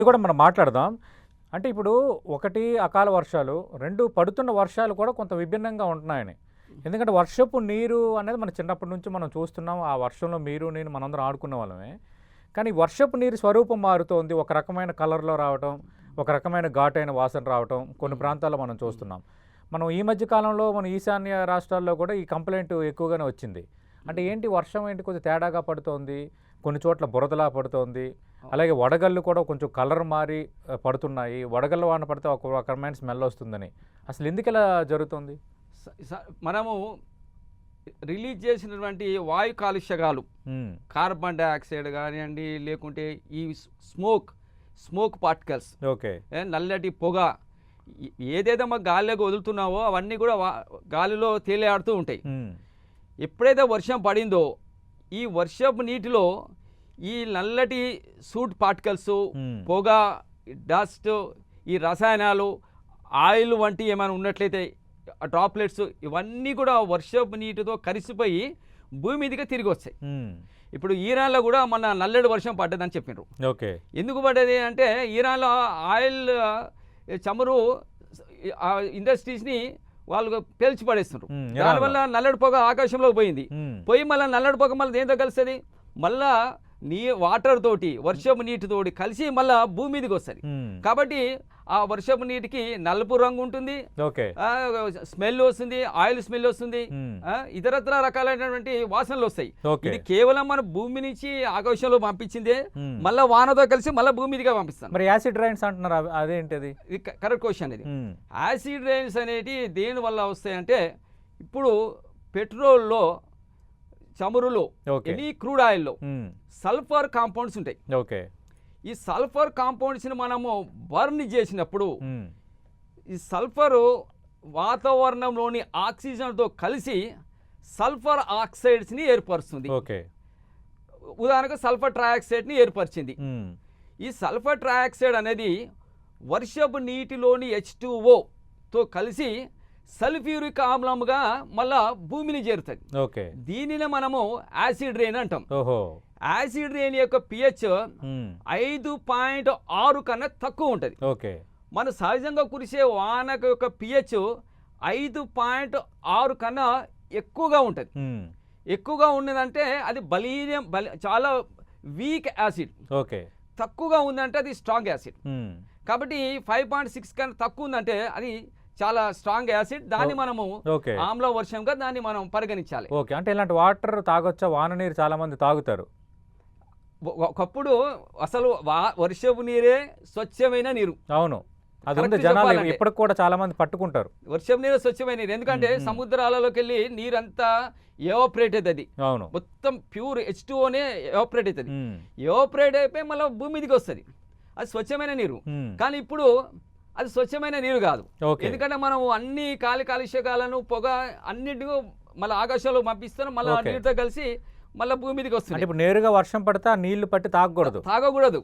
ఇది కూడా మనం మాట్లాడదాం. అంటే ఇప్పుడు ఒకటి అకాల వర్షాలు, 2 పడుతున్న వర్షాలు కూడా కొంత విభిన్నంగా ఉంటున్నాయని. ఎందుకంటే వర్షపు నీరు అనేది మన చిన్నప్పటి నుంచి మనం చూస్తున్నాం. ఆ వర్షంలో మీరు, నేను మనందరం ఆడుకునే వాళ్ళమే. కానీ వర్షపు నీరు స్వరూపం మారుతోంది. ఒక రకమైన కలర్‌లో రావటం, ఒక రకమైన ఘాటైన వాసన రావటం కొన్ని ప్రాంతాల్లో మనం చూస్తున్నాం. మనం ఈ మధ్య కాలంలో మన ఈశాన్య రాష్ట్రాల్లో కూడా ఈ కంప్లెయింట్ ఎక్కువగానే వచ్చింది. అంటే ఏంటి వర్షం ఏంటి కొద్దిగా తేడాగా పడుతోంది, కొన్ని చోట్ల బురదలా పడుతోంది. అలాగే వడగళ్ళు కూడా కొంచెం కలర్ మారి పడుతున్నాయి. వడగళ్ళ వాన పడితే ఒక రకమైన స్మెల్ వస్తుందని. అసలు ఎందుకు ఇలా జరుగుతుంది? మనము రిలీజ్ చేసినటువంటి వాయు కాలుష్యగాలు, కార్బన్ డైఆక్సైడ్ కానివ్వండి, లేకుంటే ఈ స్మోక్ పార్టికల్స్, ఓకే, నల్లటి పొగ, ఏదైతే మాకు గాలిలోకి వదులుతున్నావో అవన్నీ కూడా గాలిలో తేలియాడుతూ ఉంటాయి. ఎప్పుడైతే వర్షం పడిందో ఈ వర్షపు నీటిలో ఈ నల్లటి సూట్ పార్టికల్స్, పొగ, డస్ట్, ఈ రసాయనాలు, ఆయిల్ వంటి ఏమైనా ఉన్నట్లయితే డ్రాప్లెట్స్ ఇవన్నీ కూడా వర్షపు నీటితో కలిసిపోయి భూమి మీదకి తిరిగి వస్తాయి. ఇప్పుడు ఈరాన్లో కూడా మన నల్లటి వర్షం పడ్డదని చెప్పినారు. ఓకే, ఎందుకు పడ్డది అంటే ఈరాన్లో ఆయిల్ చమురు ఇండస్ట్రీస్ని వాళ్ళు పేల్చి పడేస్తున్నారు. దానివల్ల నల్లడి పొగ ఆకాశంలోకి పోయి మళ్ళీ నల్లడి పొగ మళ్ళీ దేంతో కలుస్తుంది, మళ్ళా వాటర్ తోటి వర్షపు నీటితోటి కలిసి మళ్ళా భూమి మీదకి వస్తుంది. కాబట్టి ఆ వర్షపు నీటికి నలుపు రంగు ఉంటుంది, స్మెల్ వస్తుంది, ఆయిల్ స్మెల్ వస్తుంది, ఇతరత్ర రకాలైనటువంటి వాసనలు వస్తాయి. ఇది కేవలం మన భూమి నుంచి ఆకాశంలో పంపించిందే, మళ్ళీ వానతో కలిసి మళ్ళీ భూమి మీదగా పంపిస్తాం. మరి యాసిడ్ రైన్స్ అంటున్నారు, అదేంటిది? ఇది కరెక్ట్ క్వశ్చన్. ఇది యాసిడ్ రైన్స్ అనేటి దేని వల్ల వస్తాయంటే, ఇప్పుడు పెట్రోల్లో, చమురులో, ఎనీ క్రూడ్ ఆయిల్లో సల్ఫర్ కాంపౌండ్స్ ఉంటాయి. ఓకే, ఈ సల్ఫర్ కాంపౌండ్స్ని మనము బర్న్ చేసినప్పుడు ఈ సల్ఫర్ వాతావరణంలోని ఆక్సిజన్తో కలిసి సల్ఫర్ ఆక్సైడ్స్ని ఏర్పరుస్తుంది. ఓకే, ఉదాహరణకు సల్ఫర్ ట్రయాక్సైడ్ని ఏర్పరిచింది. ఈ సల్ఫర్ ట్రయాక్సైడ్ అనేది వర్షపు నీటిలోని H2O కలిసి సల్ఫ్యూరిక్ ఆమ్లంగా మళ్ళా భూమిని చేరుతుంది. ఓకే, దీనినే మనము యాసిడ్ రెయిన్ అంటాం. యాసిడ్ రెయిన్ యొక్క pH 5.6 కన్నా తక్కువ ఉంటుంది. ఓకే, మన సహజంగా కురిసే వాన యొక్క pH 5.6 కన్నా ఎక్కువగా ఉంటుంది. ఎక్కువగా ఉన్నదంటే అది బలీయం, చాలా వీక్ యాసిడ్. ఓకే, తక్కువగా ఉందంటే అది స్ట్రాంగ్ యాసిడ్. కాబట్టి 5.6 కన్నా తక్కువ ఉందంటే అది చాలా స్ట్రాంగ్ యాసిడ్. దాన్ని మనము ఆమ్ల వర్షంగా దాన్ని మనం పరిగణించాలి. ఓకే, అంటే ఇలాంటి వాటర్ తాగొచ్చా? వాన నీరు చాలా మంది తాగుతారు. ఒకప్పుడు అసలు వర్షపు నీరే స్వచ్ఛమైన నీరు. అవును, అది ఉంది, జనాలు ఇప్పటికి కూడా చాలా మంది పట్టుకుంటారు. వర్షపు నీరు స్వచ్ఛమైన నీరు, ఎందుకంటే సముద్రాలలోకి వెళ్ళి నీరంతా ఎవాపరేట్ అవుతుంది. అవును, మొత్తం ప్యూర్ H2Oనే ఎవాపరేట్ అవుతుంది. ఎవాపరేట్ అయిపోయి మళ్ళీ భూమి మీదకి వస్తుంది. అది స్వచ్ఛమైన నీరు. కానీ ఇప్పుడు అది స్వచ్ఛమైన నీరు కాదు. ఎందుకంటే మనం అన్ని కాలుష్యకాలను, పొగ అన్నింటినీ మళ్ళీ ఆకాశంలో పంపిస్తాను, మళ్ళీ నీటితో కలిసి మళ్ళీ భూమి మీదకి వస్తుంది. ఇప్పుడు నేరుగా వర్షం పడితే ఆ నీళ్లు పట్టి తాగకూడదు.